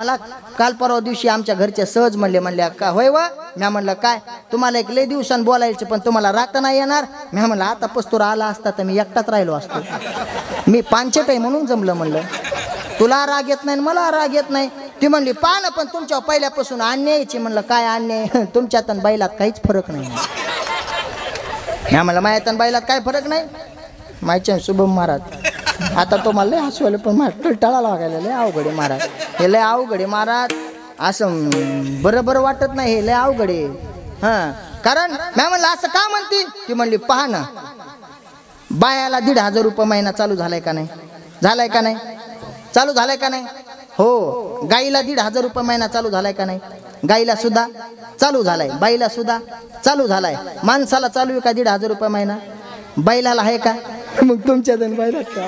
मला काल परवा दिवशी आमच्या घरचे सहज म्हणले का होय वा. मी म्हणलं काय तुम्हाला एक लय दिवसांनी बोलायचं पण तुम्हाला रागता नाही येणार. मी म्हणलं आता पस्तूर आला असता तर मी एकटाच राहिलो असतो. मी पांचट आहे म्हणून जमलं. म्हणलं तुला राग येत नाही मला राग येत नाही. ती म्हणली पहा ना पण तुमच्या पहिल्यापासून अन्यायाची. म्हणलं काय अन्याय तुमच्यात आणि बैलात काहीच फरक नाही. मी म्हणलं मायात आणि बैलात काय फरक नाही. मायच्या शुभम महाराज आता तो मला लय हसू आलं पण मला टाळा लागायला लय अवघडे महाराज. हे लय अवघडे महाराज असं बरोबर वाटत नाही. हे लय अवघडे हां कारण मी म्हणलं असं का म्हणते. ती म्हणली पहा ना बायाला 1,500 रुपये महिना चालू झालाय का नाही. झालाय का नाही चालू झालाय का नाही. हो गाईला 1,500 रुपये महिना चालू झालाय का नाही. गाईला सुद्धा चालू झालाय. बाईला सुद्धा चालू झालाय. माणसाला चालू आहे का 1,500 रुपये महिना. बैलाला आहे का. मग तुमच्या जण बैलात का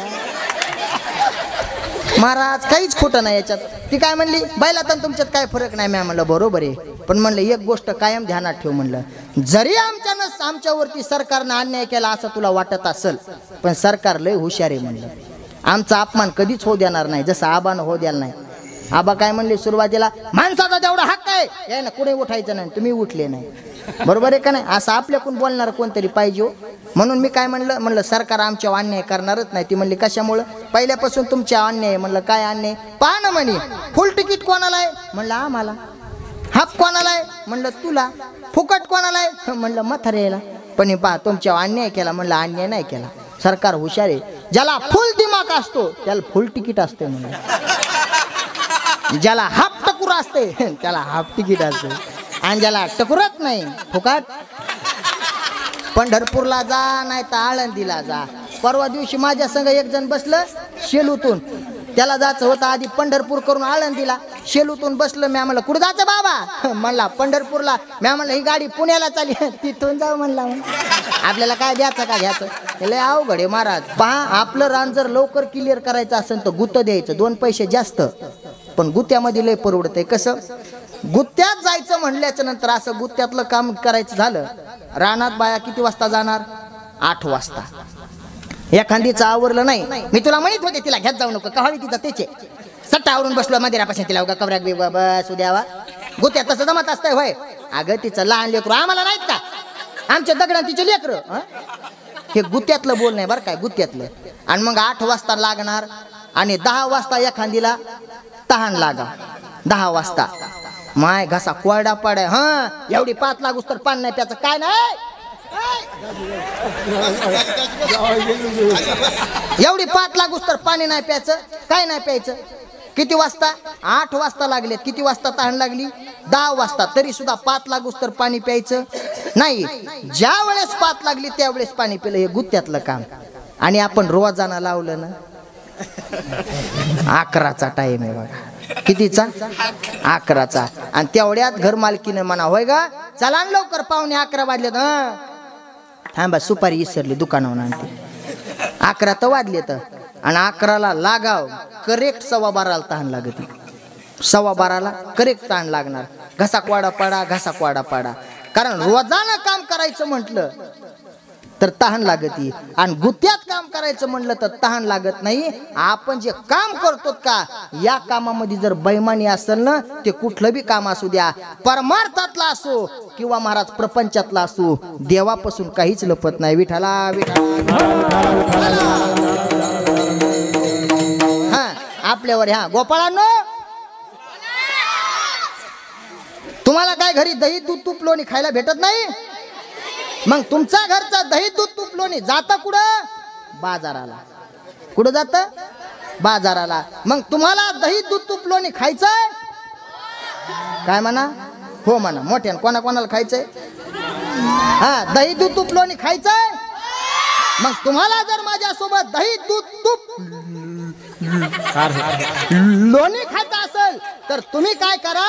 महाराज काहीच खोटं नाही याच्यात. ती काय म्हणली बैलात आणि तुमच्यात काय फरक नाही. मी म्हणलं बरोबर आहे पण म्हणलं एक गोष्ट कायम ध्यानात ठेव. म्हणलं जरी आमच्यावरती सरकारनं अन्याय केला असं तुला वाटत असेल पण सरकार लय हुशार आहे. म्हणलं आमचा अपमान कधीच होऊ देणार नाही जसं आबानं होऊ द्यायला नाही. आबा काय म्हणले सुरुवातीला माणसाचा जेवढा हक्क आहे या ना कुठे उठायचं नाही. तुम्ही उठले नाही. बरोबर आहे का नाही. असं आपल्याकडून बोलणार कोणतरी पाहिजे. म्हणून मी काय म्हणलं सरकार आमच्या अन्याय करणारच नाही. ती म्हणली कशामुळं पहिल्यापासून तुमच्या अन्याय. म्हणलं काय अन्याय. पहा ना म्हणे फुल तिकीट कोणाला आहे. म्हणलं आम्हाला. हाफ कोणाला आहे. म्हणलं तुला. फुकट कोणाला आहे. म्हणलं म्हाताऱ्याला. पण पहा तुमच्या अन्याय केला. म्हणलं अन्याय नाही केला. सरकार हुशार आहे. ज्याला फुल दिमाग असतो त्याला फुल तिकीट असते. म्हणलं ज्याला हाफ टकुरा असते त्याला हाफ तिकीट असते आणि ज्याला टकुरत नाही फुकट. पंढरपूरला जा नाही तर आळंदीला जा. परवा दिवशी माझ्या संग एक जण बसलं शेलूतून. त्याला जायचं होतं आधी पंढरपूर करून आळंदीला. शेलूतून बसलं. मी म्हणलं कुठं जायचं बाबा. म्हणला पंढरपूरला. मी म्हणलं ही गाडी पुण्याला चालली तिथून जाऊ. म्हणला आपल्याला काय द्यायचं का घ्यायचं. लय अवघड आहे महाराज. पहा आपलं रान जर लवकर क्लिअर करायचं असेल तर गुत्त द्यायचं 2 पैसे जास्त पण गुत्त्यामध्ये लय परवडतंय. कसं गुत्त्यात जायचं म्हणल्याच्या नंतर असं गुत्त्यातलं काम करायचं झालं. रानात बाया किती वाजता जाणार. 8 वाजता. एखादीचं आवरलं नाही. मी तुला म्हणत होते तिला घेत जाऊ नको कहावी तिचा त्याचे सट्टा आवरून बसलो मंदिरापासून तिला उगा कवऱ्याक बी बस द्यावा. गुत्त्यात तसं जमत असतंय होय. अगं तिचं लहान लेकरू आम्हाला नाहीत का. आमच्या दगडात तिचे लेकरं. हे गुत्त्यातलं बोल नाही बरं काय गुत्त्यातलं. आणि मग 8 वाजता लागणार आणि 10 वाजता एखादीला तहान लागा. 10 वाजता माय घसा कोरडा पाडाय. हा एवढी 5 लागूस तर पाणी नाही प्याचं काय नाही. एवढी 5 लागूस तर पाणी नाही प्यायचं काय नाही प्यायचं. किती वाजता 8 वाजता लागले. किती वाजता तहान लागली 10 वाजता. तरी सुद्धा 5 लागूस तर पाणी प्यायचं नाही. ज्या वेळेस 5 लागली त्यावेळेस पाणी पिलं. हे गुत्त्यातलं काम. आणि आपण रोजाना लावलं ना 11चा टाइम आहे बघा. कितीचा 11चा. आणि तेवढ्यात घर मालकीनं म्हणा होय गा चला लवकर पाहुणे 11 वाजलेत. थांबा सुपारी विसरली दुकानावर आणते. 11 तर वाजले तर आणि 11ला लागाव करेक्ट 12:15 तहान लागते. 12:15 करेक्ट तहान लागणार. घसा कोरडा पाडा घसा कोरडा पाडा. कारण रोजानं काम करायचं म्हटलं तर तहान लागती आणि गुत्त्यात काम करायचं म्हणलं तर तहान लागत नाही. आपण जे काम करतो का या कामामध्ये जर बेईमानी असेल ना ते कुठलं बी काम असू द्या परमार्थातला असो किंवा महाराज प्रपंचातला असो देवापासून काहीच लपत नाही. विठाला हा आपल्यावर. ह्या गोपाळांनो तुम्हाला काय घरी दही दूध तूप लोणी खायला भेटत नाही. मग तुमचा घरचा दही दूध तूप लोणी जातं कुठं बाजाराला. कुठं जातं बाजाराला. मग तुम्हाला दही दूध तूप लोणी खायचंय काय म्हणा. हो म्हणा मोठ्यानं. कोणाला खायचंय. हा दही दूध तूप लोणी खायचंय. मग तुम्हाला जर माझ्यासोबत दही दूध तूप लोणी खायचं असेल तर तुम्ही काय करा.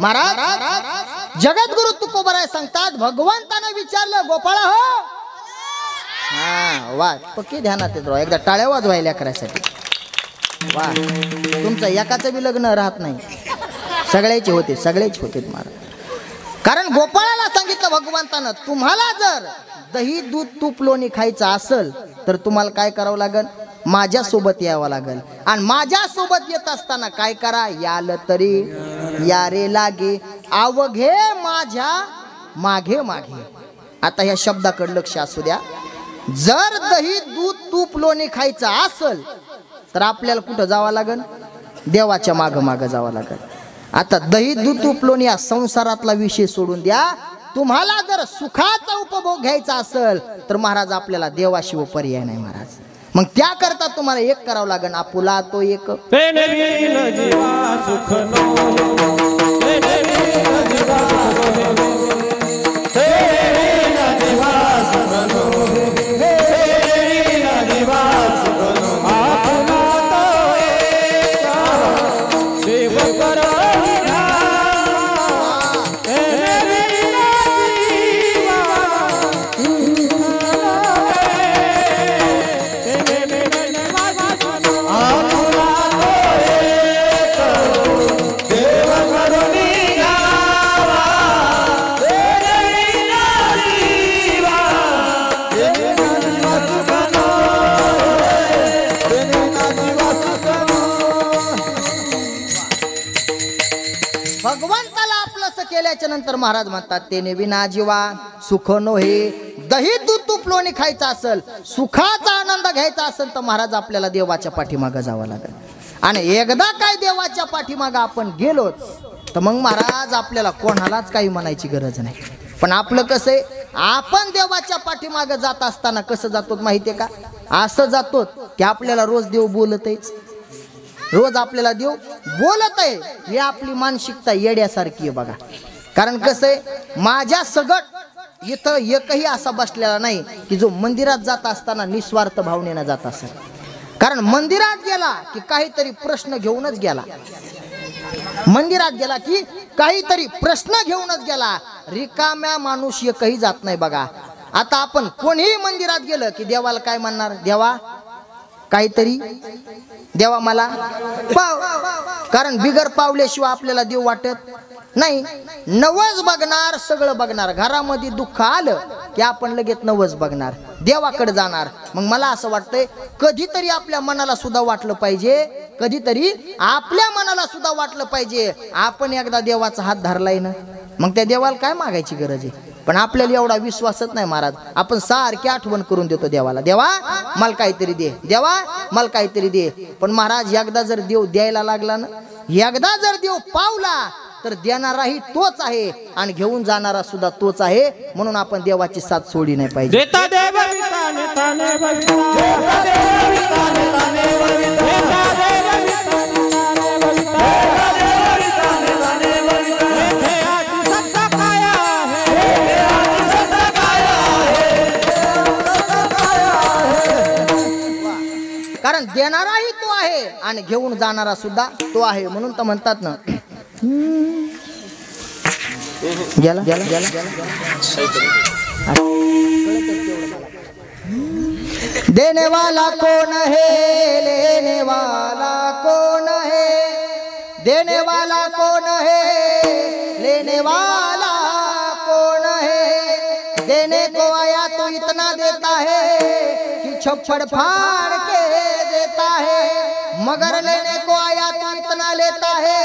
महाराज जगद्गुरु तुकोबराय सांगतात, भगवंतानं विचारलं गोपाळा हो, हा वा पक्की ध्यानात येत राव, एकदा टाळ्या वाजवायला करायसाठी. वा तुमचं एकाचं बी लग्न राहत नाही, सगळ्याचे होते, सगळ्याचे होते महाराज. कारण गोपाळाला सांगितलं भगवंतानं, तुम्हाला जर दही दूध तूप लोणी खायचं असेल तर तुम्हाला काय करावं लागेल, माझ्या सोबत यावं लागेल. आणि माझ्या सोबत येत असताना काय करा, याल तरी या रे लागे अवघे माझ्या मागे मागे. आता ह्या शब्दाकडे लक्ष असू द्या. जर दही दूध तूप लोणी खायचं असेल तर आपल्याला कुठं जावं लागेल, देवाच्या माग माग जावं लागेल. आता दही दूध तूप लोणी या संसारातला विषय सोडून द्या, तुम्हाला जर सुखाचा उपभोग घ्यायचा असेल तर महाराज आपल्याला देवाशिव पर्याय नाही महाराज. मग त्याकरता तुम्हाला एक करावं लागेल, आपुला तो एक. भगवंताला आपलंच केल्याच्या नंतर महाराज म्हणतात, तेने विना जीवा सुख नोहे. दही दूध तूप लोणी खायचं असेल, सुखाचा आनंद घ्यायचा असेल तर महाराज आपल्याला देवाच्या पाठीमागं जावं लागेल. आणि एकदा काय देवाच्या पाठीमागं आपण गेलो तर मग महाराज आपल्याला कोणालाच काही म्हणायची गरज नाही. पण आपलं कसं आहे, आपण देवाच्या पाठीमागं जात असताना कसं जातो माहितीये का, असं जातो की आपल्याला रोज देव बोलतच, रोज आपल्याला देव बोलत आहे. ही आपली मानसिकता येड्यासारखी आहे बघा. कारण कसं आहे, माझ्या सगट इथं एकही असा बसलेला नाही की जो मंदिरात जात असताना निस्वार्थ भावनेनं जात असेल. कारण मंदिरात गेला की काहीतरी प्रश्न घेऊनच गेला, मंदिरात गेला की काहीतरी प्रश्न घेऊनच गेला. रिकाम्या माणूस एकही जात नाही बघा. आता आपण कोणीही मंदिरात गेलं की देवाला काय म्हणणार, देवा काहीतरी देवा मला पाव. कारण बिगर पावल्याशिवाय आपल्याला देव वाटत नाही. नवस बघणार, सगळं बघणार. घरामध्ये दुःख आलं की आपण लगेच नवस बघणार, देवाकडे जाणार. मग मला असं वाटतंय कधीतरी आपल्या मनाला सुद्धा वाटलं पाहिजे, कधीतरी आपल्या मनाला सुद्धा वाटलं पाहिजे आपण एकदा देवाचा हात धरलाय ना, मग त्या देवाला काय मागायची गरज आहे. पण आपल्याला एवढा विश्वासच नाही महाराज. आपण सारखी आठवण करून देतो देवाला, देवा मला काहीतरी दे, देवा मला काहीतरी दे. पण महाराज एकदा जर देव द्यायला लागला ना, एकदा जर देव पावला तर देणाराही तोच आहे आणि घेऊन जाणारा सुद्धा तोच आहे. म्हणून आपण देवाची साथ सोडली नाही पाहिजे. कारण देणाराही तो आहे आणि घेऊन जाणारा सुद्धा तो आहे. म्हणून तर म्हणतात ना, गेला गेला गेला देने वाला कौन है, लेने वाला कौन है, देने वाला कौन है, लेने वाला कौन है. देने को आया तो इतना देता है कि छप्पड़ फाड़ के देता है, मगर लेने को आया तो इतना लेता है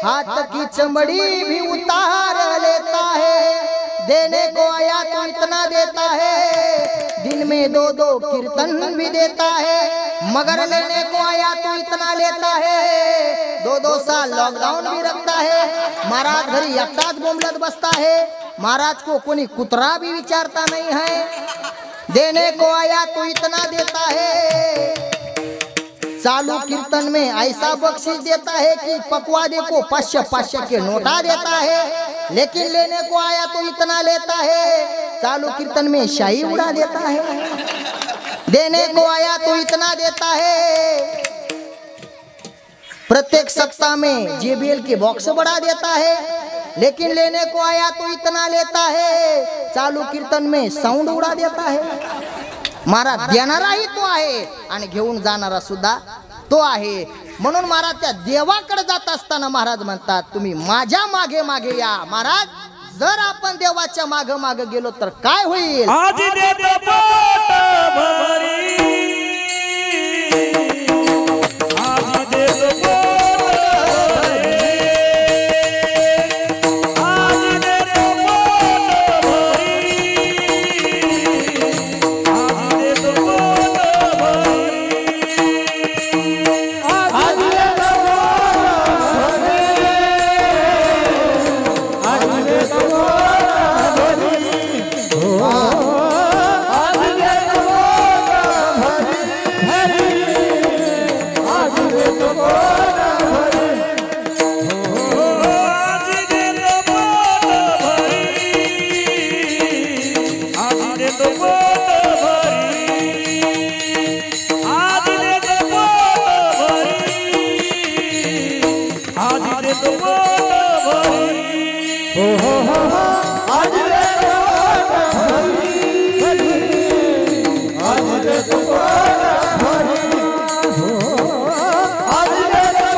हाथ की चमड़ी भी उतार लेता है. देने को आया तो इतना देता है, दिन में 2-2 कीर्तन भी देता है, मगर लेने को आया तो इतना लेता है 2-2 साल लॉकडाउन भी रखता है. महाराज घरी एकटाच बोंबलत बसता है, महाराज को कोई कुतरा भी विचारता नहीं है. देने को आया तो इतना देता है, चालू कीर्तन में ऐसा बख्शिश देता है कि पकवादे को 500 के नोटा देता है. लेकिन लेने को आया तो इतना लेता है, चालू कीर्तन में शाही उड़ा देता है. देने को आया तो इतना देता है, प्रत्येक सप्ताह में JBL के बॉक्स बढ़ा देता है, लेकिन लेने को आया तो इतना लेता है, चालू कीर्तन में साउंड उड़ा देता है। महाराज देणाराही तो आहे आणि घेऊन जाणारा सुद्धा तो आहे। म्हणून महाराज त्या देवाकडे जात असताना महाराज म्हणतात तुम्ही माझ्या मागे मागे या। महाराज जर आपण देवाच्या मागे मागे गेलो तर काय होईल? आज देतो पोट भरी, आज देतो पोट भरी, आज देतो पोट भरी, आज देतो पोट भरी, आज देतो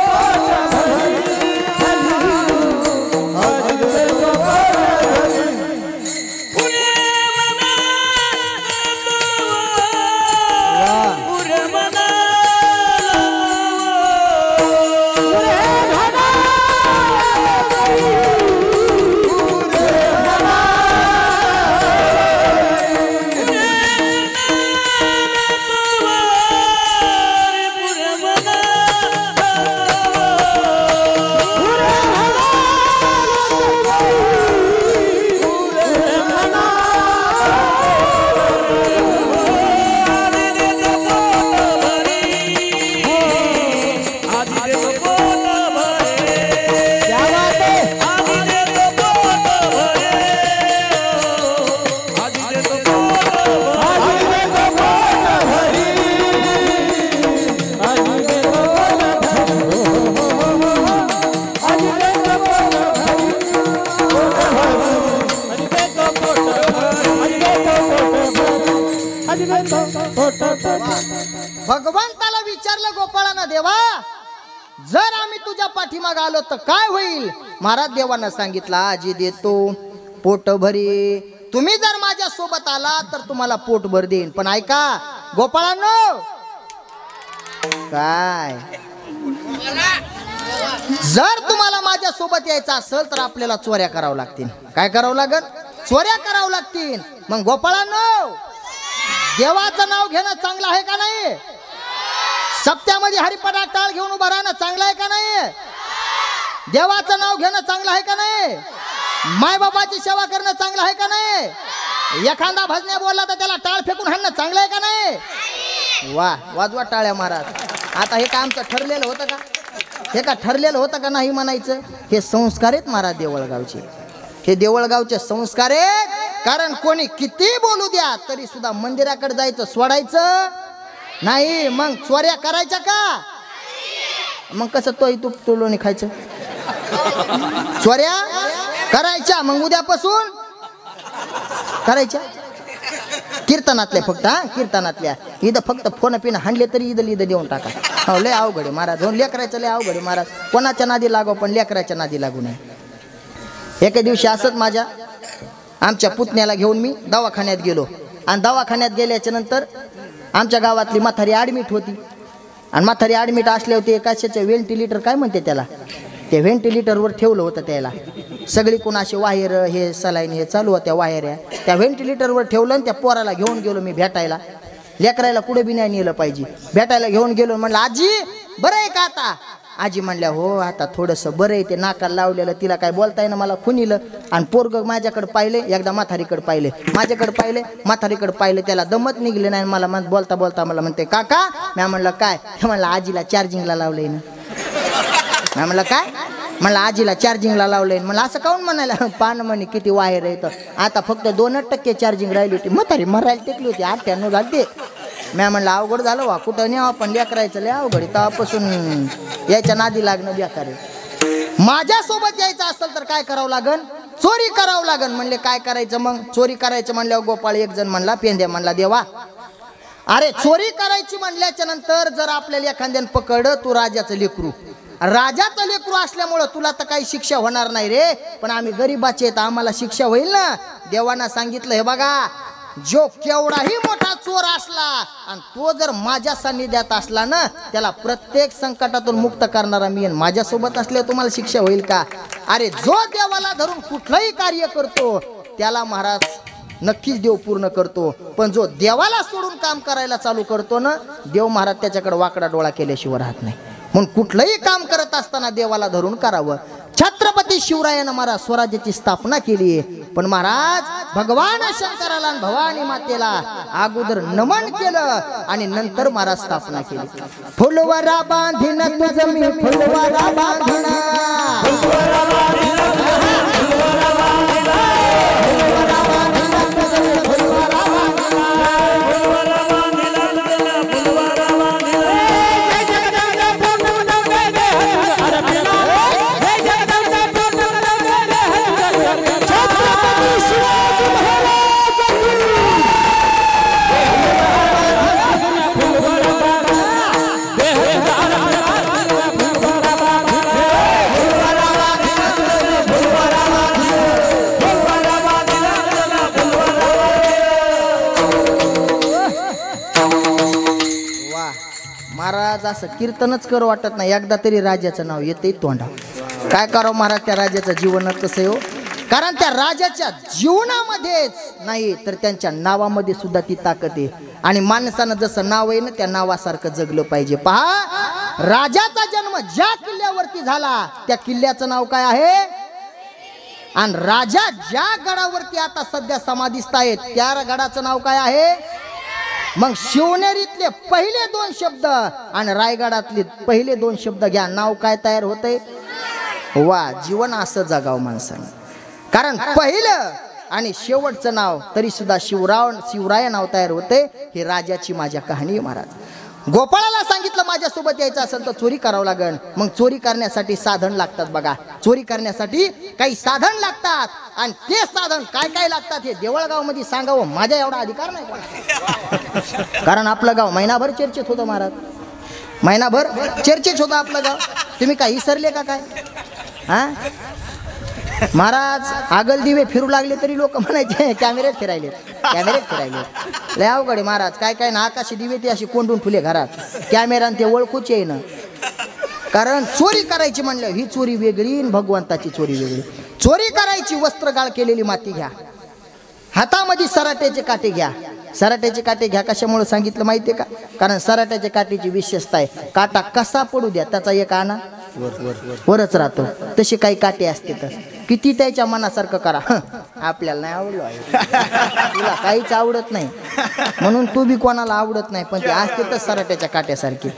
भगवंताला विचारलं गोपाळानं, देवा जर आम्ही तुझ्या पाठीमागे आलो तर काय होईल? महाराज देवानं सांगितलं आजी देतो पोट भरी, तुम्ही जर माझ्या सोबत आला तर तुम्हाला पोटभर देईन। पण ऐका गोपाळांनो, काय जर तुम्हाला माझ्या सोबत यायचं असेल तर आपल्याला चोऱ्या करावं लागतील। काय करावं लागेल? चोऱ्या करावं लागतील। मग गोपाळांनो, देवाचं नाव घेणं चांगलं आहे का नाही? सप्त्यामध्ये हरिपाठ टाळ घेऊन उभं राहणं चांगलं आहे का नाही? देवाचं नाव घेणं चांगलं आहे का नाही? मायबाबाची सेवा करणं चांगलं आहे का नाही? एखादा भजन्या बोलला तर त्याला टाळ फेकून हाणणं चांगलं आहे का नाही? वा, वाजवा टाळ्या महाराज। आता हे का आमचं ठरलेलं होतं का? हे का ठरलेलं होतं का नाही म्हणायचं? हे संस्कार आहेत महाराज देवळगावचे, हे देवळगावचे संस्कार आहेत। कारण कोणी किती बोलू द्या तरी सुद्धा मंदिराकडे जायचं सोडायचं नाही। मग चोऱ्या करायच्या का? मग कसं तू तुलोनी खायचं? चोऱ्या करायच्या मग उद्यापासून करायच्या। कीर्तनातल्या फक्त, हा कीर्तनातल्या। इथं फक्त फोन पिन हाणले तरी इथं देऊन टाका। हो लय अवघड आहे महाराज, लेकरायचं लय अवघड आहे महाराज। कोणाच्या नादी लागो पण लेकराच्या नादी लागू नये। एके दिवशी असत माझ्या आमच्या पुतण्याला घेऊन मी दवाखान्यात गेलो, आणि दवाखान्यात गेल्याच्या नंतर आमच्या गावातली म्हातारी ॲडमिट होती, आणि म्हातारी ॲडमिट असले होते कशाचे व्हेंटिलेटर काय म्हणते त्याला, ते व्हेंटिलेटरवर ठेवलं होतं त्याला। सगळी कोण असे वायर हे सलाईन हे चालू होत्या वायऱ्या, त्या व्हेंटिलेटरवर ठेवलं आणि त्या पोराला घेऊन गेलो मी भेटायला। लेकरायला कुठे बी नाही नेलं पाहिजे, भेटायला घेऊन गेलो। म्हणलं आजी बरं आहे का आता? आजी म्हणल्या हो आता थोडंसं बरं आहे, ते नाकाला लावलेलं तिला काय बोलता येईना, मला खुनीलं। आणि पोरग माझ्याकडे पाहिले, एकदा म्हातारीकडे पाहिले, माझ्याकडे पाहिले, म्हातारीकडे पाहिले, त्याला दमत निघले नाही। मला बोलता बोलता मला म्हणते काका, मी म्हणलं काय? म्हणलं आजीला चार्जिंगला लावलंय ना। मी म्हणलं काय? म्हणलं आजीला चार्जिंगला लावलंय। म्हणलं असं काऊन म्हणायला? पान म्हणे किती वायर आहे, आता फक्त 2% चार्जिंग राहिली होती। म्हातारी मरायला टेकली होती, 98 झाली। मी म्हणलं अवघड झालं वा, कुठं नाही आपण लेकरायचं लय अवघड, तेव्हापासून याच्या नादी लागणं बेकार आहे. माझ्यासोबत यायचं असेल तर काय करावं लागन? चोरी करावं लागन. म्हणले काय करायचं मग? चोरी करायचं म्हणल्यावर गोपाळ एक जण म्हणला, पेंद्या म्हणला, देवा अरे चोरी करायची म्हणल्याच्या नंतर जर आपल्याला एखाद्यानं पकडलं, तू राजाचं लेकरू, राजाचं लेकरू असल्यामुळं तुला तर काही शिक्षा होणार नाही रे, पण आम्ही गरीबाचे आहेत, आम्हाला शिक्षा होईल ना. देवानं सांगितलं, हे बघा, जो केवढाही मोठा चोर असला आणि तो जर माझ्या सान्निध्यात असला ना, त्याला प्रत्येक संकटातून मुक्त करणारा मी. माझ्यासोबत असल्यावर तुम्हाला शिक्षा होईल का? अरे जो देवाला धरून कुठलंही कार्य करतो त्याला महाराज नक्कीच देव पूर्ण करतो, पण जो देवाला सोडून काम करायला चालू करतो ना, देव महाराज त्याच्याकडे वाकडा डोळा केल्याशिवाय राहत नाही. म्हणून कुठलंही काम करत असताना देवाला धरून करावं. छत्रपती शिवरायानं महाराज स्वराज्याची स्थापना केली, पण महाराज भगवान शंकराला आणि भवानी मातेला अगोदर नमन केलं आणि नंतर महाराज स्थापना केली. फुलवरा बांधीन तुझं मी फुलवरा बांधीन, महाराज असं कीर्तनच करू वाटत नाही, एकदा तरी राजाचं नाव येते तोंडा. काय करावं महाराज, त्या राजाचं जीवनच कसं आहे हो. कारण त्या राजाच्या जीवनामध्येच नाही तर त्यांच्या नावामध्ये सुद्धा ती ताकद आहे. आणि माणसानं जसं नाव आहे ना, त्या नावासारखं जगलं पाहिजे. पहा, राजाचा जन्म ज्या किल्ल्यावरती झाला त्या किल्ल्याचं नाव काय आहे, आणि राजा ज्या गडावरती आता सध्या समाधिस्थ आहेत त्या गडाचं नाव काय आहे. मग शिवनेरीतले पहिले 2 शब्द आणि रायगडातले पहिले 2 शब्द घ्या, नाव काय तयार होतंय. वा, जीवन असं जगावं माणसाने. कारण पहिलं आणि शेवटचं नाव तरी सुद्धा शिवराय नाव तयार होते. ही राजाची माझ्या कहाणी महाराज. गोपाळाला सांगितलं माझ्यासोबत यायचं असेल तर चोरी करावं लागेल. मग चोरी करण्यासाठी साधन लागतात बघा, चोरी करण्यासाठी काही साधन लागतात, आणि ते साधन काय काय लागतात हे देवळगाव मध्ये सांगावं माझ्या एवढा अधिकार नाही कोणाला. कारण आपलं गाव महिनाभर चर्चेत होतं महाराज, महिनाभर चर्चेत होतं आपलं गाव. तुम्ही काय विसरले का काय? हा महाराज, आगल दिवे फिरू लागले तरी लोक म्हणायचे कॅमेऱ्यात फिरायले, कॅमेऱ्यात फिरायले. लय अवघड आहे महाराज. काय काय ना, आकाशी दिवे ते अशी कोंडून ठुले घरात, कॅमेरा ते ओळखूच येईना. कारण चोरी करायची म्हणलं ही चोरी वेगळी, भगवंताची चोरी वेगळी. चोरी करायची, वस्त्रगाळ केलेली माती घ्या, हातामध्ये सराट्याचे काटे घ्या. सराट्याचे काटे घ्या कशामुळे सांगितलं माहितीये का? कारण सराट्याच्या काठीची विशेषता आहे, काटा कसा पडू द्या त्याचा एक आणा वरच राहतो. तसे काही काटे असते तर किती त्याच्या मनासारखं करा, आपल्याला नाही आवडलो आहे, तुला काहीच आवडत नाही म्हणून तू बी कोणाला आवडत नाही, पण ते असते तर सराट्याच्या काट्यासारखी.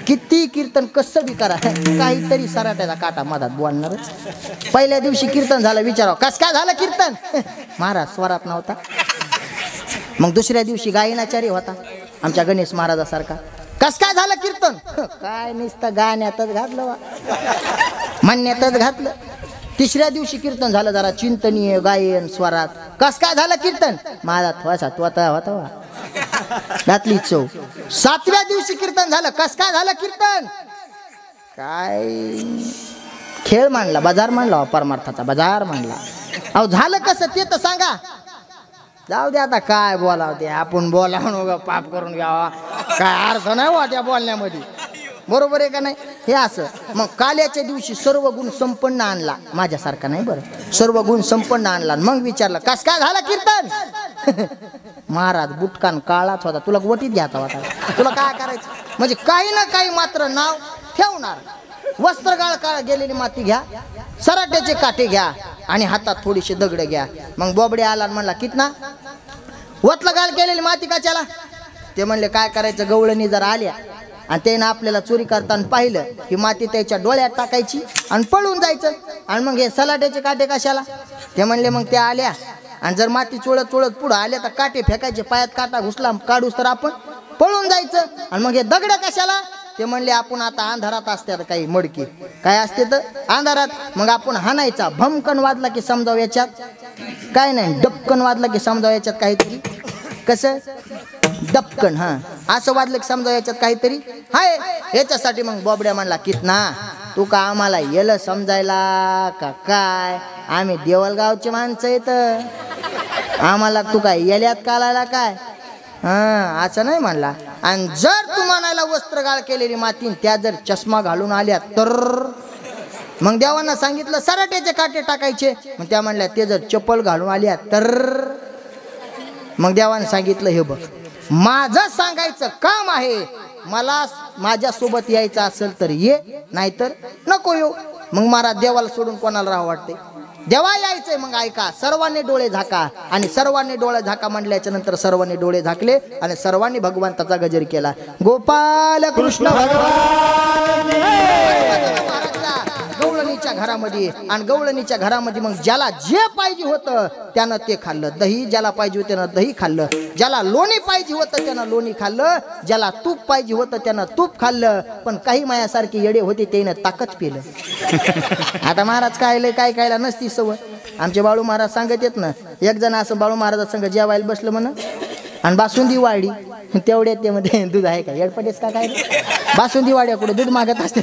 किती कीर्तन कसं बी करा, काहीतरी सराट्याचा काटा मधात बोलणारच. पहिल्या दिवशी कीर्तन झालं, विचारावं कस काय झालं कीर्तन, महाराज स्वरात नव्हता. मग दुसऱ्या दिवशी गायनाचार्य होता आमच्या गणेश महाराजासारखा, कस काय झालं कीर्तन, काय नुसतं गाण्यातच घातलं, म्हणण्यातच घातलं. तिसऱ्या दिवशी कीर्तन झालं जरा चिंतनीय गायन स्वरात, कस काय झालं कीर्तन, माझा थोसा त्वता होता घातली चव. 7व्या दिवशी कीर्तन झालं, कस काय झालं कीर्तन, काय खेळ मांडला, बाजार मांडला, परमार्थाचा बाजार मांडला. अहो झालं कसं ते तर सांगा. जाऊ दे आता काय बोलावं ते, आपण बोलावं पाप करून घ्यावा, काय अर्थ नाही वा त्या बोलण्यामध्ये, बरोबर आहे का नाही. हे असं मग काल्याच्या दिवशी सर्व गुण संपन्न आणला, माझ्यासारखा नाही बरं, सर्व गुण संपन्न आणला. मग विचारलं कस काय झालं कीर्तन, महाराज बुटकान काळाच होता, तुला वटीत घ्यायचा होता, तुला काय करायचं, म्हणजे काही ना काही मात्र नाव ठेवणार. वस्त्रगाळ काळ गेलेली माती घ्या, सराट्याचे काटे घ्या आणि हातात थोडीशी दगड घ्या. मग बोबडे आला म्हणला कितना वतलं गाळ केलेली माती काच्याला. ते म्हणले काय करायचं, गवळणी जर आल्या आणि त्यानं आपल्याला चोरी करताना पाहिलं ही माती त्याच्या डोळ्यात टाकायची आणि पळून जायचं. आणि मग हे सलाट्याचे काटे कशाला. ते म्हणले मग त्या आल्या आणि जर माती चोळत चोळत पुढं आल्या तर काटे फेकायचे, पायात काटा घुसला काढूस तर आपण पळून जायचं. आणि मग हे दगड कशाला? ते म्हणले आपण आता अंधारात असतात काही मडकी काय असते तर अंधारात, मग आपण हाणायचा. भमकन वाजला की समजाव याच्यात काय नाही, डबकन वाजला की समजाव याच्यात काहीतरी. कसं डबकन, हा असं वाजलं की समजाव याच्यात काहीतरी हाय. याच्यासाठी मग बोबड्या म्हणला कितना तू का आम्हाला येलं समजायला का काय? आम्ही देवलगावचे माणसं येत, आम्हाला तू काय येल्यात कालायला काय? हा असं नाही म्हणला. आणि जर तू म्हणायला वस्त्रगाळ केलेली मातीन त्या जर चष्मा घालून आल्या तर मग देवांना सांगितलं सराट्याचे काटे टाकायचे. मग त्या म्हणल्या ते जर चप्पल घालून आल्या तर मग देवाने सांगितलं हे बघ माझं सांगायचं काम आहे, मला माझ्यासोबत यायचं असेल तर ये, नाहीतर नको येऊ. मग महाराज देवाला सोडून कोणाला राहावं वाटते? देवा यायचंय मग ऐका, सर्वांनी डोळे झाका. आणि सर्वांनी डोळे झाका म्हटल्याच्या नंतर सर्वांनी डोळे झाकले आणि सर्वांनी भगवंताचा गजर केला. गोपाल कृष्ण भगवान गवळणीच्या घरामध्ये. आणि गवळणीच्या घरामध्ये मग ज्याला जे पाहिजे होतं त्यानं ते खाल्लं. दही ज्याला पाहिजे होतं त्यानं दही खाल्लं, ज्याला लोणी पाहिजे होतं त्यानं लोणी खाल्लं, ज्याला तूप पाहिजे होतं त्यानं तूप खाल्लं. पण काही मायासारखे येडे होते त्यानं ताकच पिलं. आता महाराज काय कायला नसती सवय. आमचे बाळू महाराज सांगत येत ना, एक जण असं बाळू महाराजा संग जेवायला बसलं म्हण आणि बासुंदी वाढली. तेवढ्यात ते मध्ये दूध आहे का? येडपटेस का काय? बासुंदी वाड्या कुठे दूध मागत असते.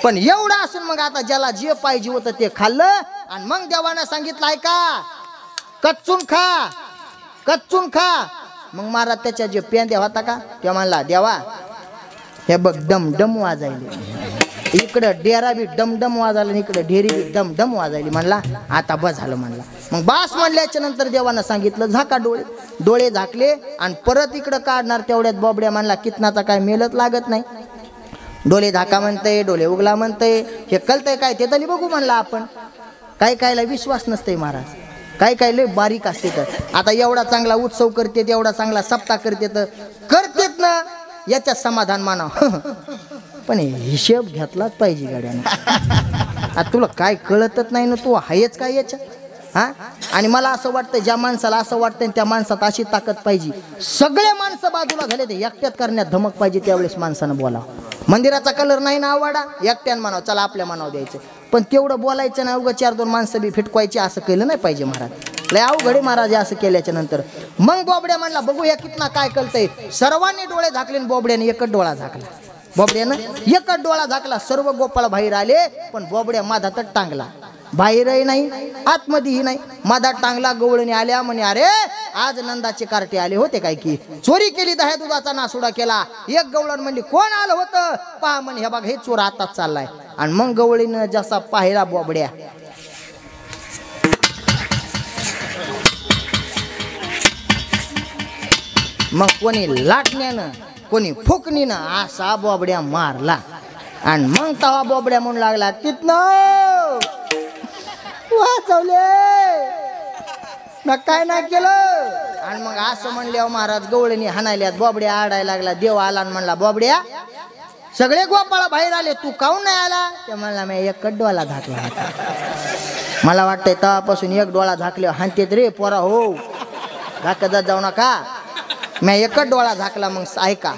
पण एवढं असून मग आता ज्याला जे पाहिजे होतं ते खाल्लं. आणि मग देवानं सांगितलं आहे का कच्चून खा, कच्चून खा. मग महाराज त्याच्या जे पेंद्या होता का तेव्हा म्हणला देवा हे बघ डमडम वाजायले, इकडं डेरा बी डमडम वाजायला, इकडं ढेरी बी डमडम वाजायली. म्हणला आता बस झालं म्हणला. मग बास म्हणल्याच्या नंतर देवानं सांगितलं झाका डोळे. डोळे झाकले आणि परत इकडं काढणार. तेवढ्यात बोबड्या म्हणला कितनाचा काय मेलच लागत नाही. डोळे झाका म्हणतंय, डोळे उगला म्हणतंय, हे कळतंय काय ते तरी बघू म्हणला आपण. कायला विश्वास नसतंय महाराज, काय लय बारीक असते. तर आता एवढा चांगला उत्सव करते, एवढा चांगला सप्ताह करते तर करतेत ना, याच्यात समाधान मानाव. पण हिशेब घेतलाच पाहिजे गाड्याने. आता तुला काय कळतच नाही ना, तू आहेच काय याच्यात हा. आणि मला असं वाटतं ज्या माणसाला असं वाटतं त्या माणसात अशी ताकद पाहिजे. सगळे माणसं बाजूला झाले ते एकट्यात करण्यात धमक पाहिजे. त्यावेळेस माणसानं बोलावं. मंदिराचा कलर नाही ना आवडा, एकट्यानं म्हणावं चला आपल्या मनावर द्यायचं. पण तेवढं बोलायचं ना, उगा 4-2 माणसं बी फिटकवायची असं केलं नाही पाहिजे महाराज. लय अवघडे महाराज असं केल्याच्या नंतर. मग बोबड्या म्हणला बघू या कितना काय कळतंय. सर्वांनी डोळे झाकले आणि बोबड्याने एकच डोळा झाकला. बोबड्यानं एकच डोळा झाकला. सर्व गोपाळ बाहेर आले पण बोबड्या माधातच टांगला. बाहेरही नाही आतमध्येही नाही, मधात टांगला. गवळणी आल्या म्हणे अरे आज नंदाचे कार्टे आले होते काय की चोरी केली, दह्या दुधाचा नासुडा केला. एक गवळण म्हणली कोण आलं होतं पहा म्हणे, हे बघ हे चोर आताच चाललाय. आणि मग गवळीनं जसा पाहिला बोबड्या मग कोणी लाटण्यानं कोणी फुकणीनं असा बोबड्या मारला. आणि मग तवा बोबड्या म्हणू लागला तिथनं वाचवले ना काय नाही केलं. आणि मग असं म्हणल्यावर महाराज गवळणी हाणायल्यात. बोबड्या आडायला लागला. देव आला आणि म्हणला बोबड्या सगळे गोपाळ बाहेर आले, तू काहून नाही आला? ते म्हणला मी एकच डोळा झाकला होता. मला वाटतंय तेव्हापासून एक डोळा झाकले हानतेत रे पोरा हो, झाकत जाऊ नका. मी एकच डोळा झाकला. मग ऐका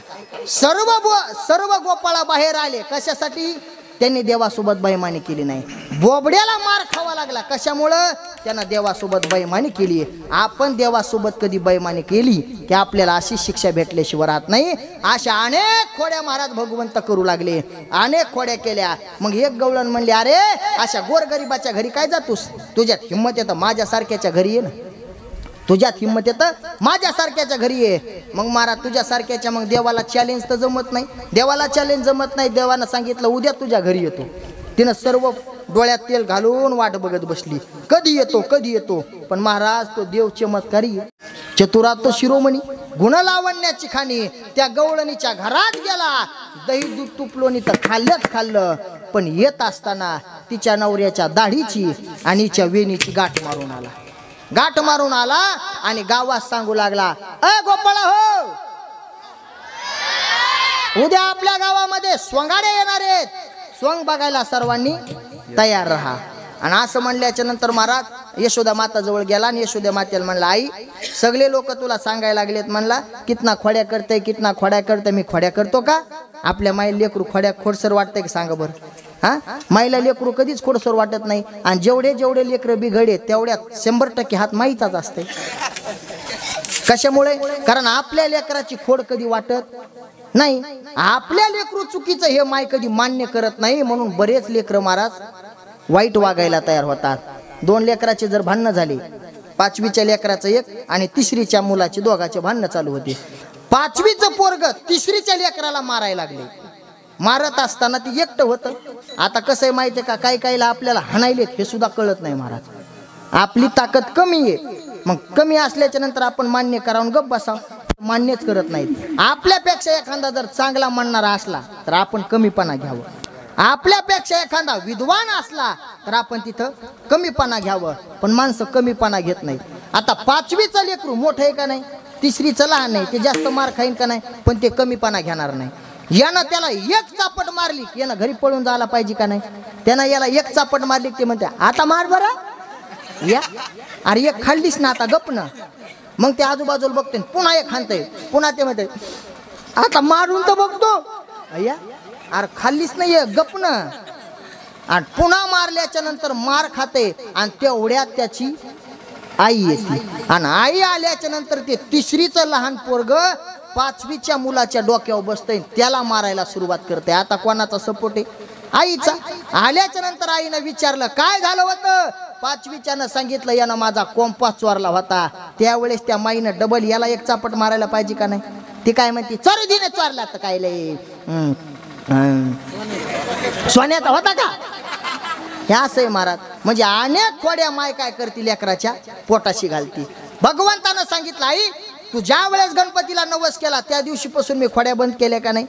सर्व गोपाळा बाहेर आले. कशासाठी? त्यांनी देवासोबत बैमानी केली नाही. बोबड्याला मार खावा लागला. कशामुळं? त्यानं देवासोबत बैमानी केली. आपण देवासोबत कधी बैमानी केली की आपल्याला अशी शिक्षा भेटल्याशिवाय राहत नाही. अशा अनेक खोड्या महाराज भगवंत करू लागले, अनेक खोड्या केल्या. मग एक गवळण म्हणली अरे अशा गोरगरिबाच्या घरी काय जातोस? तुझ्यात हिंमत येतं माझ्यासारख्याच्या घरी ये ना, तुझ्यात हिंमत येतं माझ्यासारख्याच्या घरी ये. मग महाराज तुझ्यासारख्याच्या मग देवाला चॅलेंज तर जमत नाही. देवाला चॅलेंज जमत नाही. देवानं सांगितलं उद्या तुझ्या घरी येतो. तिनं सर्व डोळ्यात तेल घालून वाट बघत बसली, कधी येतो कधी येतो. पण महाराज तो देव चमत्कारी, चतुरात शिरोमणी, गुणलावण्याची खाणी. त्या गवळणीच्या घरात गेला. दही दूध तुपलोनी तर खाल्लं. पण येत असताना तिच्या नवऱ्याच्या दाढीची आणि तिच्या वेणीची गाठ मारून आला आणि गावात सांगू लागला अ गोपाळा हो, उद्या आपल्या गावामध्ये स्वंगाडे येणार आहेत. स्वंग बघायला सर्वांनी तयार राहा. आणि असं म्हणल्याच्या नंतर महाराज यशोदा माता जवळ गेला आणि यशोदा मातेला म्हणला, आई सगळे लोक तुला सांगायला लागलेत म्हणला कितना खोड्या करते, कितना खोड्या करते. मी खोड्या करतो का? आपल्या माईला लेकरू खोडसर वाटतंय की सांगा बरं? हा, माईला लेकरू कधीच खोडसर वाटत नाही. आणि जेवढे जेवढे लेकरं बिघडे तेवढ्यात 100% हात माईचाच असते. कशामुळे? कारण आपल्या लेकराची खोड कधी वाटत नाही. आपल्या लेकरू चुकीचं हे माय कधी मान्य करत नाही. म्हणून बरेच लेकरं महाराज वाईट वागायला तयार होतात. 2 लेकराचे जर भांडणं झाले, 5वीच्या लेकराचं एक आणि 3रीच्या मुलाचे दोघांचे भांडणं चालू होते. 5वीचं पोरग 3रीच्या लेकराला मारायला लागले. मारत असताना ती एकटं होतं. आता कसं आहे माहितीये का, काही काहीला आपल्याला हाणायलेत हे सुद्धा कळत नाही महाराज. आपली ताकद कमी आहे. मग कमी असल्याच्या नंतर आपण मान्य करावून गप्प बसावं, मान्यच करत नाहीत. आपल्यापेक्षा एखादा जर चांगला म्हणणारा असला तर आपण कमीपणा घ्यावं. आपल्यापेक्षा एखादा विद्वान असला तर आपण तिथं कमीपणा घ्यावं. पण माणसं कमीपणा घेत नाही. आता 5वीचं लेकरू मोठं आहे का नाही, 3रीचं लहान आहे, ते जास्त मार खाईन का नाही, पण ते कमीपणा घेणार नाही. यानं त्याला एक चापट मारली की यानं घरी पळून जायला पाहिजे का नाही? त्यानं याला एक चापट मारली की ते म्हणते आता मार बरं या. अरे एक खाल्लीस ना आता गप ना. मग ते आजूबाजूला बघते पुन्हा एक खानतय, पुन्हा ते म्हणते आता मारून तर बघतो या. अरे खाल्लीस नाही गप ना. आणि पुन्हा मारल्याच्या नंतर मार खाते आणि तेवढ्यात त्याची आई येते. आणि आई आल्याच्या नंतर ते 3रीचं लहान पोरग 5वीच्या मुलाच्या डोक्यावर बसतंय, त्याला मारायला सुरुवात करते. आता कोणाचा सपोर्ट आहे? आईचा. आल्याच्या नंतर आईनं विचारलं काय झालं होतं? 5वीच्यानं सांगितलं यानं माझा कॉम्पास चोरला होता. त्यावेळेस त्या माईनं डबल याला एक चापट मारायला पाहिजे का नाही? ती काय म्हणते चोरीने चोरला तर काय लय सोन्याचा होता का? हे असं आहे महाराज. म्हणजे अनेक खोड्या माय काय करतील लेकराच्या पोटाशी घालती. भगवंतानं सांगितलं आई तू ज्या वेळेस गणपतीला नवस केला त्या दिवशीपासून मी खोड्या बंद केल्या का नाही?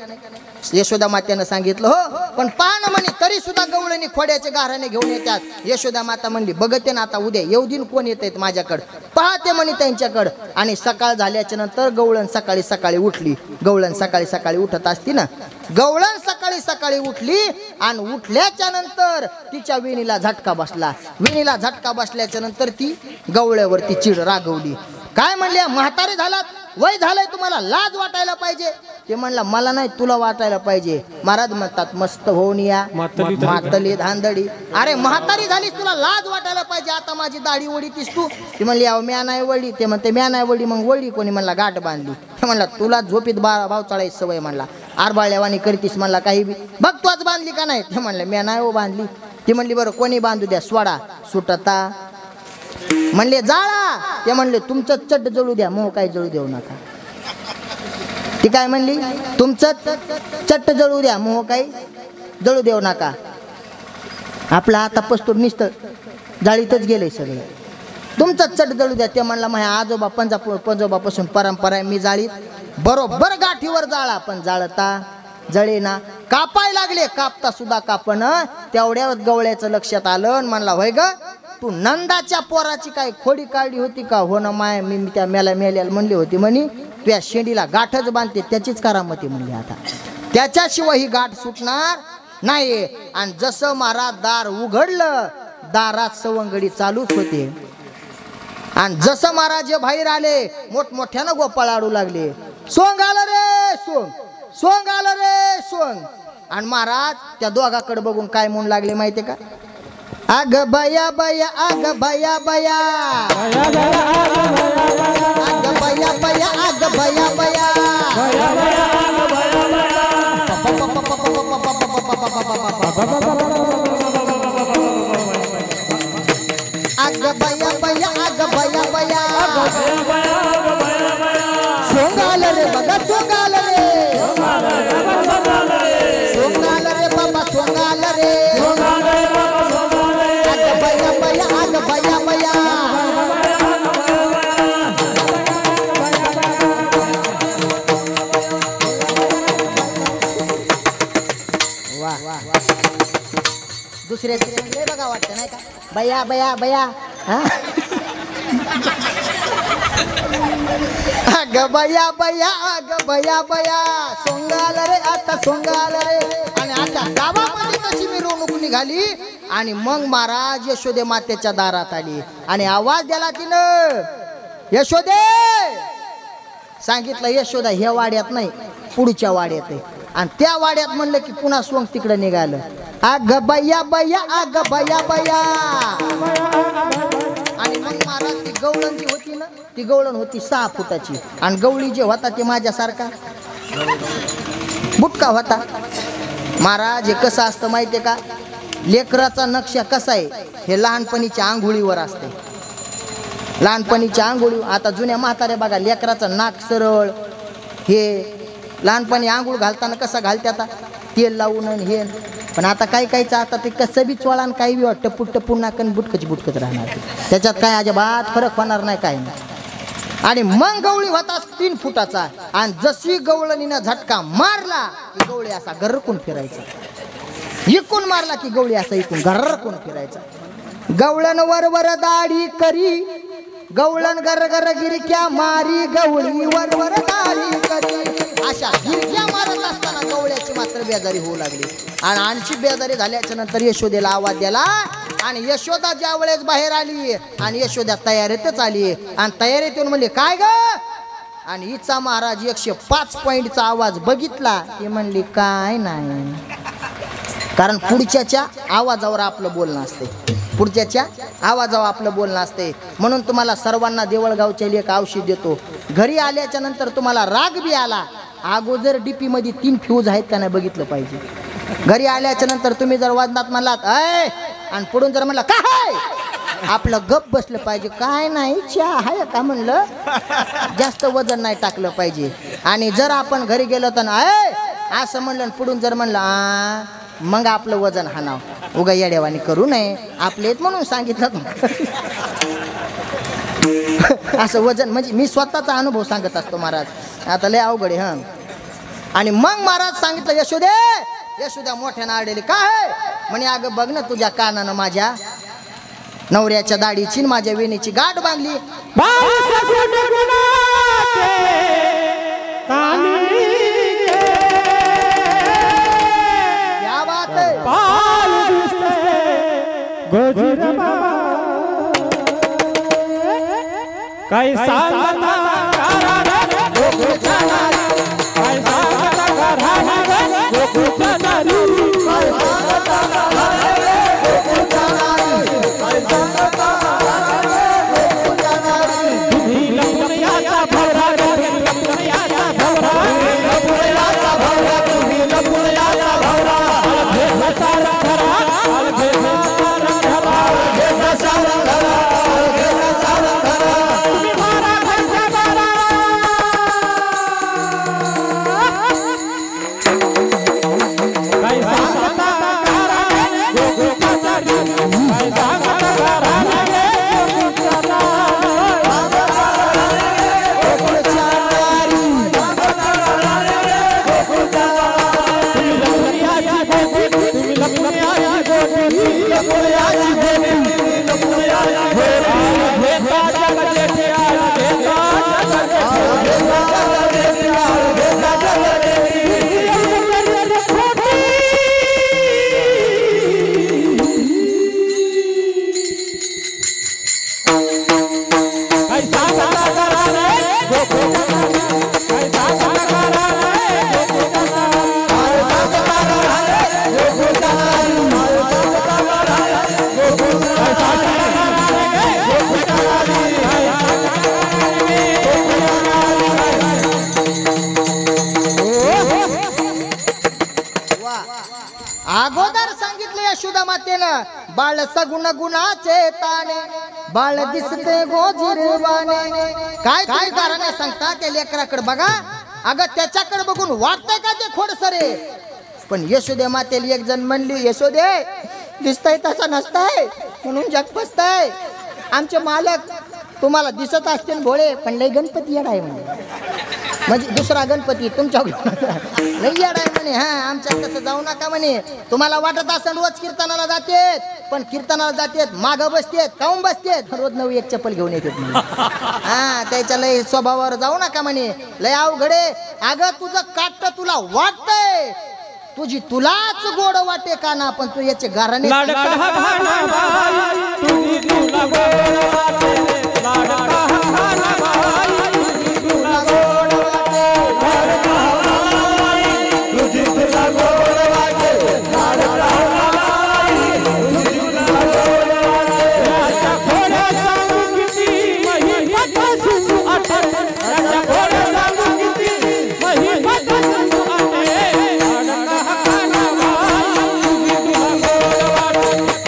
यशोदा मात्यानं सांगितलं हो. पण पान म्हणे तरी सुद्धा गवळणी खोड्याचे गाराने घेऊन येतात. यशोदा माता म्हणली बघते ना आता उद्या येऊ दिन कोण येत आहेत माझ्याकडं, पाहते म्हणे त्यांच्याकडं. आणि सकाळ झाल्याच्या नंतर गवळण सकाळी सकाळी उठली. गवळण सकाळी सकाळी उठत असती ना. गवळण सकाळी सकाळी उठली आणि उठल्याच्या नंतर तिच्या विणीला झटका बसला. विणीला झटका बसल्याच्या नंतर ती गवळ्यावरती चिड रागवली. काय म्हणले म्हातारे झालात, वय झालंय, तुम्हाला लाज वाटायला पाहिजे. ते म्हणला मला नाही तुला वाटायला पाहिजे. महाराज म्हणतात मस्त होऊन या म्हातली धांदडी. अरे म्हातारी झालीस तुला लाज वाटायला पाहिजे. आता माझी दाढी वडीतीस तू. ती म्हणली अहो म्या नाही वडी. ते म्हणते म्या नाही वडी. मग वडी कोणी? म्हणला गाठ बांधली. ते म्हणला तुला झोपीत भाव चढायची सवय. म्हणला आरबाळ्यावानी करतीस. म्हणला काही बी बघ तू आज बांधली का नाही? ते म्हणले म्या नाही हो बांधली. ती म्हणली बरं कोणी बांधू द्या सोडा सुटता. म्हणले जाळा. ते म्हणले तुमचं चट जळू द्या मोह काही जळू देऊ नका. ती काय म्हणली तुमचं चट्ट जळू द्या मोह काही जळू देऊ नका. आपला आता पस्तूर निसतं जाळीतच गेले सगळे. तुमचं चट जळू द्या. ते म्हणला माझ्या आजोबा पंजोबापासून परंपरा आहे मी जाळीत. बरोबर गाठीवर जाळा पण जाळता जळेना. कापाय लागले कापता सुद्धा कापण. तेवढ्या गवळ्याचं लक्षात आलं. म्हणला होय ग तू नंदाच्या पोराची काय खोडी काढली होती का? हो ना माय मी त्या मेल्याला म्हणली होती म्हणे तुझ्या शेंडीला गाठच बांधते त्याचीच करामती म्हणली. आता त्याच्याशिवाय ही गाठ सुटणार नाही. आणि जसं महाराज दार उघडलं दारात सवंगडी चालूच होते. आणि जसं महाराज बाहेर आले मोठमोठ्यानं गोपाळ आडू लागले. सोंग आलं रे सोंग, सोंग आलं रे सोंग. आणि महाराज त्या दोघाकडे बघून काय म्हणून लागले माहितीये का? आग बया बया आग बया बया आग बया बया आग बया बया आग बया बया आग बया बया सोंग आलं रे बघा सोंग आलं रे सोंग आलं रे बाबा सोंग आलं रे दुसऱ्या बघा वाटतं नाही का बया बया बया. अग बया बया अग बया बया सोंग आलं रे आता सोंग आलं रे. आणि आता गावामध्ये कशी मिरवणूक निघाली आणि मग महाराज यशोदे मातेच्या दारात आली आणि आवाज दिला तिनं, यशोदे. सांगितलं यशोदा ह्या वाड्यात नाही, पुढच्या वाड्यात आहे. आणि त्या वाड्यात म्हणलं की पुन्हा सोंग तिकडे निघालं. अग बया बया, अग बया बया. आणि मग महाराज ती गवळण जी होती ना, ती गवळण होती 6 फुटाची. आणि गवळी जे होता ते माझ्यासारखा बुटका होता. महाराज हे कसं असतं माहितीये का, लेकराचा नक्षा कसा आहे हे लहानपणीच्या आंघोळीवर असते. लहानपणीच्या आंघोळी, आता जुन्या म्हाताऱ्या बघा लेकराचं नाक सरळ, हे लहानपणी आंघोळ घालताना कसं घालते आता तेल लावून हे. पण आता काहीचं आता ते कसं बी चोळा आणि काही बी टपूट टपून नाकन बुटकच राहणार, त्याच्यात काय अजिबात फरक होणार नाही काय नाही. आणि मग गवळी होता 3 फुटाचा. आणि जशी गवळणीनं झटका मारला की गवळी असा घरकून फिरायचा, इकून मारला की गवळी असा इकून घरकून फिरायचा. गवळण वर दाढी करी, गवळण गर गिरक्या मारी, गवळी वर दाढी करी. अशा गिरक्या मारत असताना गवळ्याची मात्र बेजारी होऊ लागली. आणि आणखी बेजारी झाल्याच्या नंतर यशोदेला आवाज दिला. आणि यशोदा ज्या वेळेस बाहेर आली आणि यशोदा तयारीतच आली आणि तयारीत येऊन म्हणली काय ग. आणि हिचा महाराज 105 पॉइंटचा आवाज बघितला की म्हणली काय नाही. कारण पुढच्याच्या आवाजावर आपलं बोलणं असते, पुढच्याच्या आवाजावर आपलं बोलणं असते. म्हणून तुम्हाला सर्वांना देवळगावच्या एक औषध देतो. घरी आल्याच्या नंतर तुम्हाला राग बी आला, अगोदर डीपी मध्ये 3 फ्यूज आहेत का नाही बघितलं पाहिजे. घरी आल्याच्या नंतर तुम्ही जर वाजनात म्हणलात अय आणि पुढून जर म्हणलं काय, आपलं गप बसलं पाहिजे. काय नाही चहा आहे का म्हणलं, जास्त वजन नाही टाकलं पाहिजे. आणि जर आपण घरी गेलो तर अय असं म्हणलं पुढून जर म्हणलं मग आपलं वजन हाणाव. उगा येड्यावानी करू नये, आपलेच म्हणून सांगितलं. असं वजन म्हणजे मी स्वतःचा अनुभव सांगत असतो महाराज, आता लय अवघड आहे. आणि मग महाराज सांगितलं यशोद्या मोठ्यानं आडली काय म्हणे, अगं बघ ना तुझ्या कानानं माझ्या नवऱ्याच्या दाढीची माझ्या वेणीची गाठ बांधली. क्या बात है. काही सांगता अगोदर सांगितले यशोदा मातेनं, बाळ सगुण गुणाचे ताणे, बाळ दिसते गोजिरवाने. काय काय कारण सांगता त्या लेकराकडे बघा. अगं त्याच्याकडे बघून वाटतंय का ते खोडसरे. पण यशोदे मातेला एक जण म्हणली, यशोदे दिसतंय तसं नसतंय म्हणून जग फसतंय. आमचे मालक तुम्हाला दिसत असतील भोळे, पण लय गणपती येडा आहे म्हणे. म्हणजे दुसरा गणपती तुमच्या लय येडा आहे म्हणे. हा आमच्या तसं जाऊ नका म्हणे. तुम्हाला वाटत असेल रोज कीर्तनाला जातेत, पण कीर्तनाला जातेत मागं बसतेत काऊन बसतेत, रोज 9-1 चप्पल घेऊन येतात म्हणे. हा त्याच्या लय स्वभावावर जाऊ नका म्हणे, लय अवघडे. अगं तुझं काट तुला वाटतंय तुझी तुलाच गोड वाटे काना, पण तू याचे गाराने लाडका कानाबाई तुझी तुला गोड वाटे, लाडका कानाबाई तुझी तुला गोड वाटे, लाडका कानाबाई तुझी तुला गोड वाटे, लाडका कानाबाई तुझी तुला गोड वाटे. राजा घोड्या सांगू किती महिमत सुरू आटे, राजा घोड्या सांगू किती महिमत सुरू आटे, लाडका कानाबाई तुझी तुला गोड वाटे, लाडका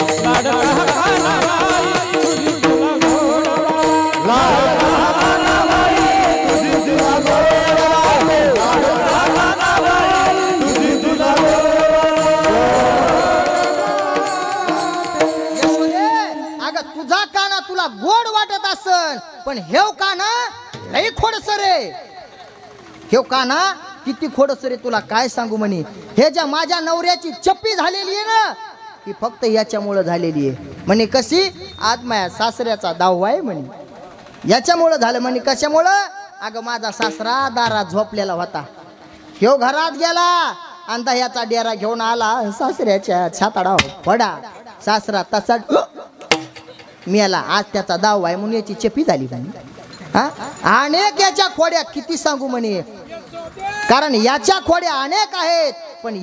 कानाबाई तुझी तुला गोड वाटे, लाडका कानाबाई तुझी तुला गोड वाटे, लाडका कानाबाई तुझी तुला गोड यशोदे, अगं तुझा काना तुला गोड वाटत असन, पण हेव काना लई खोडसर रे. हेव काना किती खोडसर रे, तुला काय सांगू म्हणे. हे ज्या माझ्या नवऱ्याची चप्पी झालेली आहे ना, ती फक्त याच्यामुळं झालेली आहे म्हणे. कशी? आज माझ्या सासऱ्याचा दावा आहे म्हणे, याच्यामुळं झालं म्हणे. कशामुळं? अगं माझा सासरा दारात झोपलेला होता, ह्यो घरात गेला आणि दह्याचा डेरा घेऊन आला, सासऱ्याच्या छाताडा पडा. सासरा तसा मेला. आज त्याचा दावा आहे म्हणून याची चेपी झाली म्हणे. हा, अनेक याच्या खोड्या किती सांगू म्हणे, कारण याच्या खोड्या अनेक आहेत, पण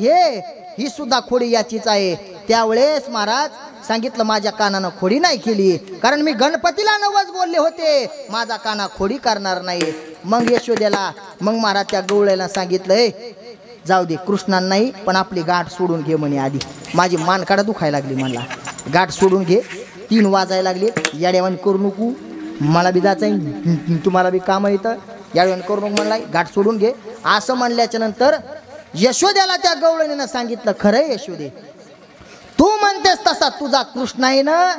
ही सुद्धा खोडी याचीच आहे. त्यावेळेस महाराज सांगितलं माझ्या कानानं खोडी नाही केली, कारण मी गणपतीला नवस बोलले होते माझा काना खोडी करणार नाही. मग यशोदेला मग महाराज त्या गवळ्याला सांगितलंय जाऊ दे कृष्णान नाही, पण आपली गाठ सोडून घे म्हणे. आधी माझी मानकाडा दुखायला लागली, म्हणला गाठ सोडून घे. 3 वाजायला लागले. याडेवान करू नको, मला बी जायचं, तुम्हाला बी काम येतं, याडेवान करू नको म्हणला, गाठ सोडून घे. असं म्हणल्याच्या नंतर यशोद्याला त्या गवळणीनं सांगितलं खरं यशोदे, तू म्हणतेस तसा तुझा कृष्ण आहे ना,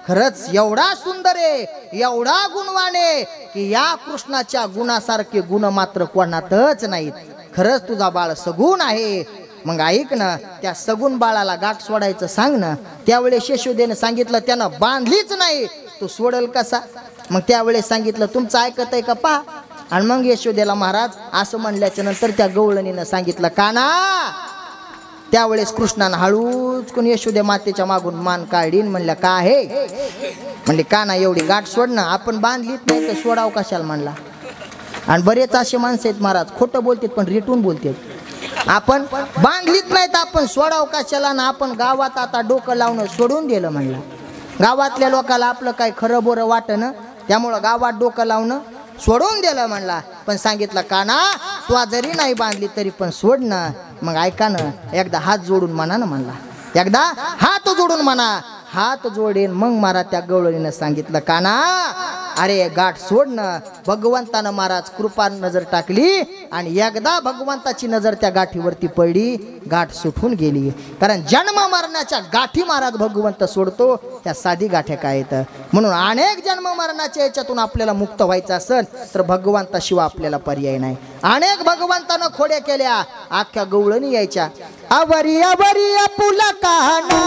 खरंच एवढा सुंदर आहे, एवढा गुणवान आहे की या कृष्णाच्या गुणासारखे गुण मात्र कोणातच नाहीत. खरंच तुझा बाळ सगुण आहे. मग ऐक ना, त्या सगुण बाळाला गाठ सोडायचं सांग ना. त्यावेळेस यशोदेने सांगितलं त्यानं बांधलीच नाही, तू सोडल कसा? मग त्यावेळेस सांगितलं तुमचं ऐकत आहे का पहा. आणि मग यशोदेला महाराज असं म्हणल्याच्या नंतर त्या गवळणीनं सांगितलं काना. त्यावेळेस कृष्णानं हळूच कोण यशोदे मातेच्या मागून मान काढीन. म्हणल्या का आहे? म्हणले काना एवढी गाठ सोड ना, आपण बांधलीच नाही तर सोडाव कशाला म्हणला. आणि बरेच असे माणसं आहेत महाराज खोटं बोलतात पण रेटून बोलतात. आपण बांधलीच नाही तर आपण सोडाव कशाला ना, आपण गावात आता डोकं लावणं सोडून दिलं म्हणला. गावातल्या लोकाला आपलं काय खरं बोरं वाटणं, त्यामुळं गावात डोकं लावणं सोडून दिलं म्हणला. पण सांगितलं काना तू जरी नाही बांधली तरी पण सोड ना. मग ऐका ना, एकदा हात जोडून म्हणा ना म्हणला, एकदा हात जोडून म्हणा. हात जोडेन. मग मारा त्या गवळणीनं सांगितलं काना अरे गाठ सोड ना. भगवंतानं महाराज कृपा नजर टाकली आणि एकदा भगवंताची नजर त्या गाठीवरती पडली, गाठ सुटून गेली. कारण जन्म मरणाच्या गाठी महाराज भगवंत सोडतो, त्या साधी गाठ्या काय येतं. म्हणून अनेक जन्म मरणाच्या याच्यातून आपल्याला मुक्त व्हायचं असेल तर भगवंताशिवाय आपल्याला पर्याय नाही. अनेक भगवंतानं खोड्या केल्या, अख्ख्या गवळणी यायच्या. अवरी अवरी पुला काना,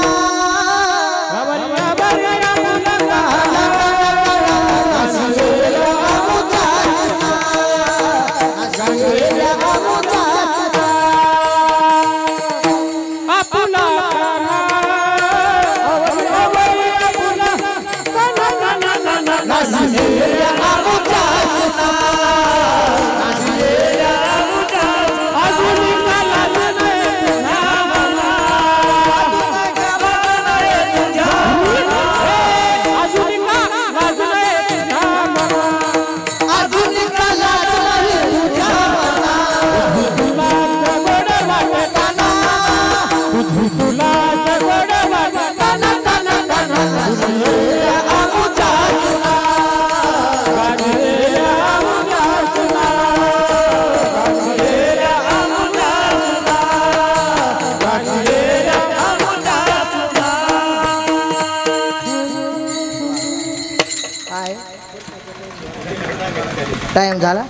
टाइम झाला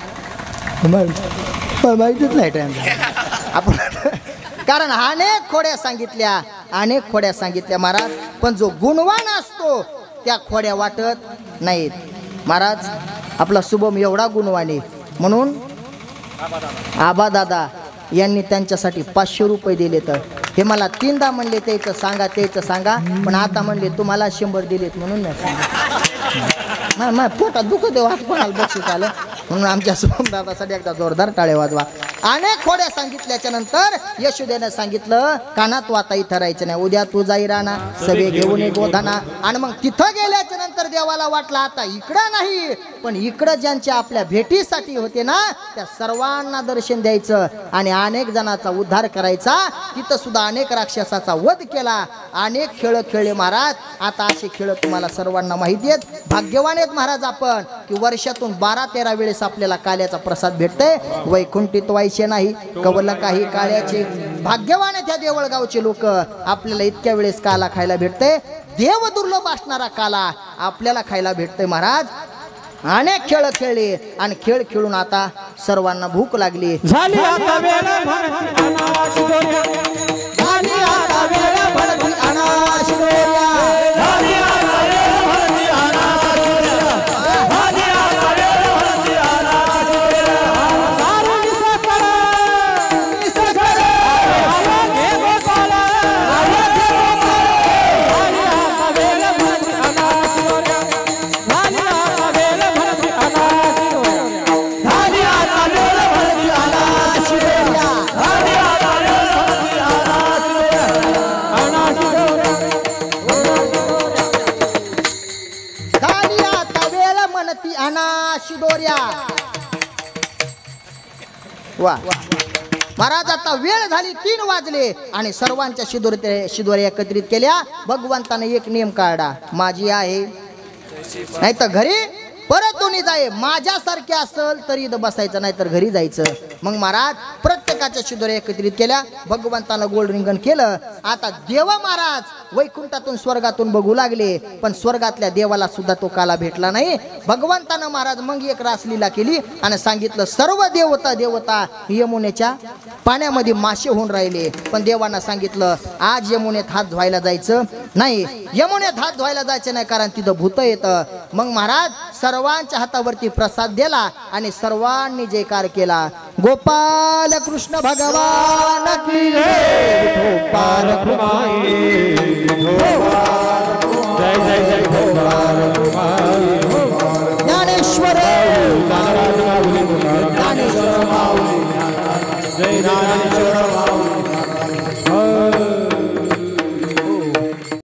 माहितीच नाही टाइम झाला आपण. कारण अनेक खोड्या सांगितल्या, अनेक खोड्या सांगितल्या महाराज, पण जो गुणवान असतो त्या खोड्या वाटत नाहीत. महाराज आपला शुभम एवढा गुणवान आहे म्हणून आबा दादा यांनी त्यांच्यासाठी 500 रुपये दिले. तर हे मला 3दा म्हणले त्याचं सांगा त्याचं सांगा, पण आता म्हणले तुम्हाला 100 दिलेत म्हणून नाही सांगा. मग पोटात दुखत देऊ हात कोणाला बक्षीस आलं म्हणून आमच्या सोमदादासाठी एकदा जोरदार टाळे वाजवा. अनेक खोड्या सांगितल्याच्या नंतर यशोदेनं सांगितलं कानात वाता इथं राहायचं नाही, उद्या तू जाई राहणार सगळे घेऊन ये गोधाना. आणि मग तिथं गेल्याच्या नंतर देवाला वाटलं आता इकडं नाही पण इकडं ज्यांच्या आपल्या भेटीसाठी होते ना त्या सर्वांना दर्शन द्यायचं आणि अनेक जणांचा उद्धार करायचा. तिथं सुद्धा अनेक राक्षसाचा वध केला, अनेक खेळ खेळले महाराज. आता असे खेळ तुम्हाला सर्वांना माहिती आहेत. भाग्यवान आहेत महाराज आपण की वर्षातून 12-13 वेळेस आपल्याला काल्याचा प्रसाद भेटतोय. वैकुंठित व्हायचे नाही कवल काही काळ्याचे. भाग्यवान आहेत ह्या देवळगावचे लोक, आपल्याला इतक्या वेळेस काला खायला भेटते. देव दुर्लभ असणारा काला आपल्याला खायला भेटतोय महाराज. अनेक खेळ खेळले आणि खेळ खेळून आता सर्वांना भूक लागली. झाली आता वेळ भरती अनाश दोऱ्या, झाली आता वेळ भरती अनाश दोऱ्या, झाली आता वेळ भरती अनाश दोऱ्या, झाली आता वेळ भरती अनाश दोऱ्या. सारू निसकळा, निसकळा, आया घे गोपाला, आया घे गोपाला. झाली आता वेळ भरती अनाश दोऱ्या, झाली आता वेळ भरती अनाश दोऱ्या, झाली आता वेळ भरती अनाश दोऱ्या, झाली आता वेळ भरती अनाश दोऱ्या, अनाश दोऱ्या. झाली आता वेळ म्हणती अनाश दोऱ्या. वा महाराज आता वेळ झाली 3 वाजले आणि सर्वांच्या शिदोऱ्या एकत्रित केल्या. भगवंताने एक नियम काढला, माझी आहे नाही तर घरी परतून जाय. माझ्यासारखे असेल तरी इथं बसायचं नाही तर घरी जायचं. मग महाराज प्रत्येकाच्या शिदोऱ्या एकत्रित केल्या. भगवंतानं गोल्ड रिंगण केलं. आता देव महाराज वैकुंठातून स्वर्गातून बघू लागले पण स्वर्गातल्या देवाला सुद्धा तो काला भेटला नाही. भगवंतानं महाराज मग एक रासलीला केली आणि सांगितलं सर्व देवता यमुनेच्या पाण्यामध्ये मासे होऊन राहिले. पण देवांना सांगितलं आज यमुनेत हात धुवायला जायचं नाही, यमुनेत हात धुवायला जायचं नाही कारण तिथं भूत येतं. मग महाराज सर्वांच्या हातावरती प्रसाद दिला आणि सर्वांनी जयकार केला. गोपाल कृष्ण भगवान की जय, गोपाल कृष्ण